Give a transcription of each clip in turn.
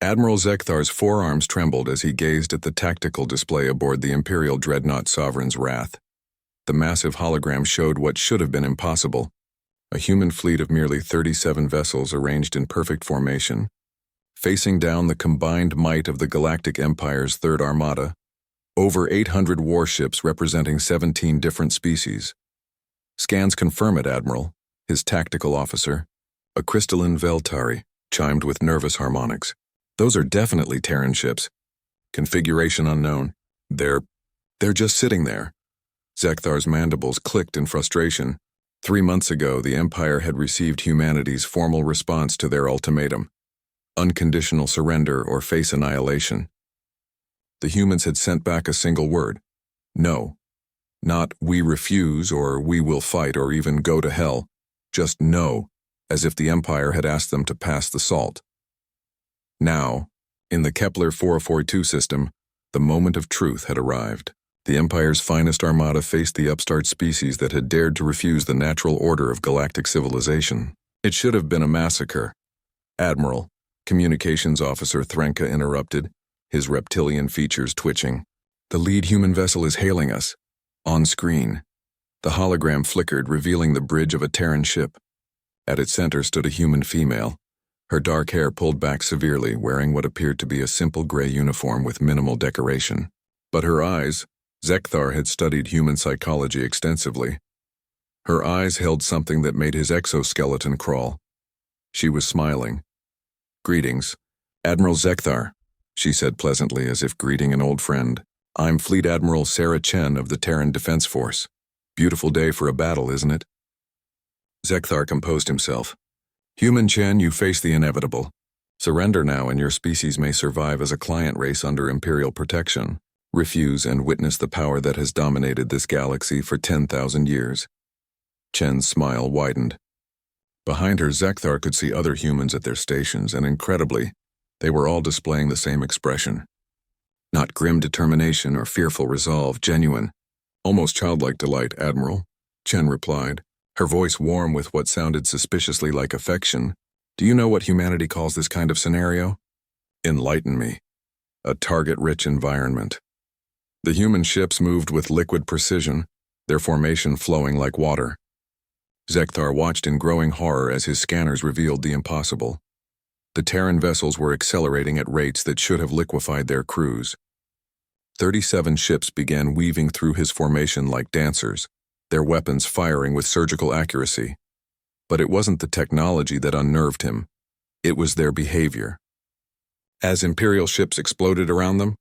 Admiral Zekthar's forearms trembled as he gazed at the tactical display aboard the Imperial Dreadnought Sovereign's Wrath. The massive hologram showed what should have been impossible: a human fleet of merely 37 vessels arranged in perfect formation, facing down the combined might of the Galactic Empire's Third Armada, over 800 warships representing 17 different species. "Scans confirm it, Admiral," his tactical officer, a crystalline Veltari, chimed with nervous harmonics. "Those are definitely Terran ships. Configuration unknown. They're just sitting there." Zekthar's mandibles clicked in frustration. 3 months ago, the Empire had received humanity's formal response to their ultimatum: unconditional surrender or face annihilation. The humans had sent back a single word: no. Not "we refuse" or "we will fight" or even "go to hell." Just no, as if the Empire had asked them to pass the salt. Now, in the Kepler 442 system, the moment of truth had arrived. The Empire's finest armada faced the upstart species that had dared to refuse the natural order of galactic civilization. It should have been a massacre. "Admiral," Communications Officer Threnka interrupted, his reptilian features twitching. "The lead human vessel is hailing us." On screen, the hologram flickered, revealing the bridge of a Terran ship. At its center stood a human female, her dark hair pulled back severely, wearing what appeared to be a simple gray uniform with minimal decoration. But her eyes— Zekthar had studied human psychology extensively. Her eyes held something that made his exoskeleton crawl. She was smiling. "Greetings, Admiral Zekthar," she said pleasantly, as if greeting an old friend. "I'm Fleet Admiral Sarah Chen of the Terran Defense Force. Beautiful day for a battle, isn't it?" Zekthar composed himself. "Human Chen, you face the inevitable. Surrender now and your species may survive as a client race under Imperial protection. Refuse and witness the power that has dominated this galaxy for 10,000 years. Chen's smile widened. Behind her, Zekthar could see other humans at their stations, and incredibly, they were all displaying the same expression. Not grim determination or fearful resolve, genuine, almost childlike delight, Admiral, Chen replied, her voice warm with what sounded suspiciously like affection. "Do you know what humanity calls this kind of scenario?" "Enlighten me." "A target-rich environment." The human ships moved with liquid precision, their formation flowing like water. Zekthar watched in growing horror as his scanners revealed the impossible. The Terran vessels were accelerating at rates that should have liquefied their crews. 37 ships began weaving through his formation like dancers, their weapons firing with surgical accuracy. But it wasn't the technology that unnerved him. It was their behavior. As Imperial ships exploded around them,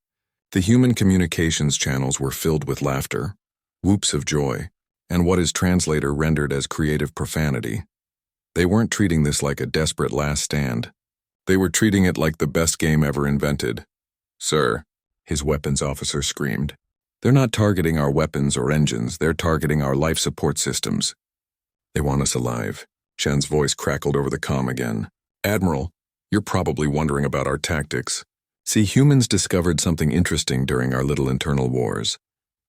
the human communications channels were filled with laughter, whoops of joy, and what his translator rendered as creative profanity. They weren't treating this like a desperate last stand. They were treating it like the best game ever invented. "Sir," his weapons officer screamed, "they're not targeting our weapons or engines, they're targeting our life support systems. They want us alive." Chen's voice crackled over the comm again. "Admiral, you're probably wondering about our tactics. See, humans discovered something interesting during our little internal wars.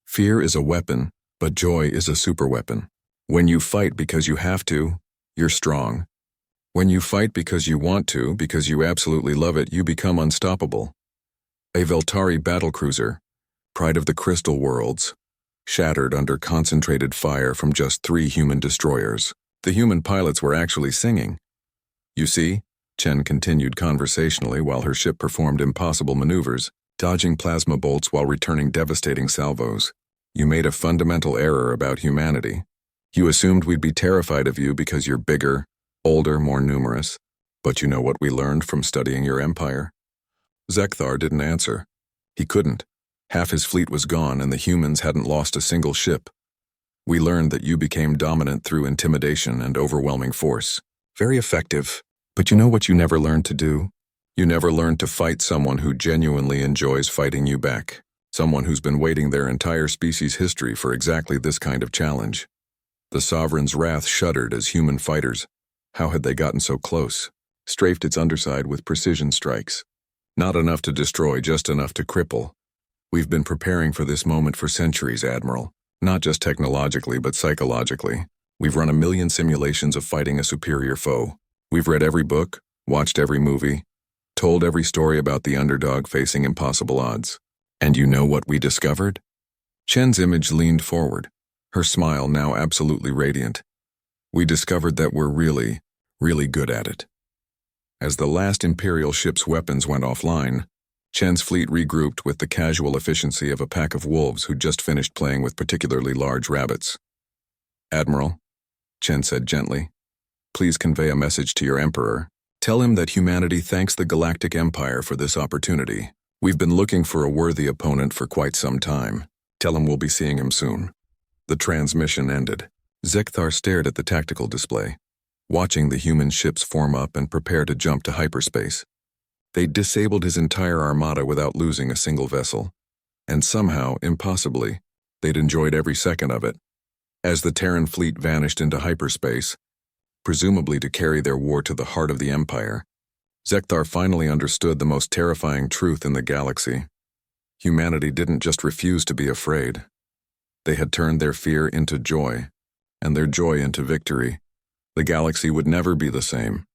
Fear is a weapon, but joy is a superweapon. When you fight because you have to, you're strong. When you fight because you want to, because you absolutely love it, you become unstoppable." A Veltari battlecruiser, pride of the Crystal Worlds, shattered under concentrated fire from just 3 human destroyers. The human pilots were actually singing. "You see," Chen continued conversationally while her ship performed impossible maneuvers, dodging plasma bolts while returning devastating salvos. "You made a fundamental error about humanity. You assumed we'd be terrified of you because you're bigger, older, more numerous. But you know what we learned from studying your empire?" Zekthar didn't answer. He couldn't. Half his fleet was gone and the humans hadn't lost a single ship. "We learned that you became dominant through intimidation and overwhelming force. Very effective. But you know what you never learned to do? You never learned to fight someone who genuinely enjoys fighting you back. Someone who's been waiting their entire species' history for exactly this kind of challenge." The Sovereign's Wrath shuddered as human fighters— how had they gotten so close— strafed its underside with precision strikes. Not enough to destroy, just enough to cripple. "We've been preparing for this moment for centuries, Admiral. Not just technologically, but psychologically. We've run 1,000,000 simulations of fighting a superior foe. We've read every book, watched every movie, told every story about the underdog facing impossible odds. And you know what we discovered? Chen's image leaned forward, her smile now absolutely radiant. We discovered that we're really, really good at it. As the last Imperial ship's weapons went offline, Chen's fleet regrouped with the casual efficiency of a pack of wolves who'd just finished playing with particularly large rabbits. "Admiral," Chen said gently, "please convey a message to your Emperor. Tell him that humanity thanks the Galactic Empire for this opportunity. We've been looking for a worthy opponent for quite some time. Tell him we'll be seeing him soon." The transmission ended. Zekthar stared at the tactical display, watching the human ships form up and prepare to jump to hyperspace. They'd disabled his entire armada without losing a single vessel. And somehow, impossibly, they'd enjoyed every second of it. As the Terran fleet vanished into hyperspace, presumably to carry their war to the heart of the Empire, Zekthar finally understood the most terrifying truth in the galaxy. Humanity didn't just refuse to be afraid. They had turned their fear into joy, and their joy into victory. The galaxy would never be the same.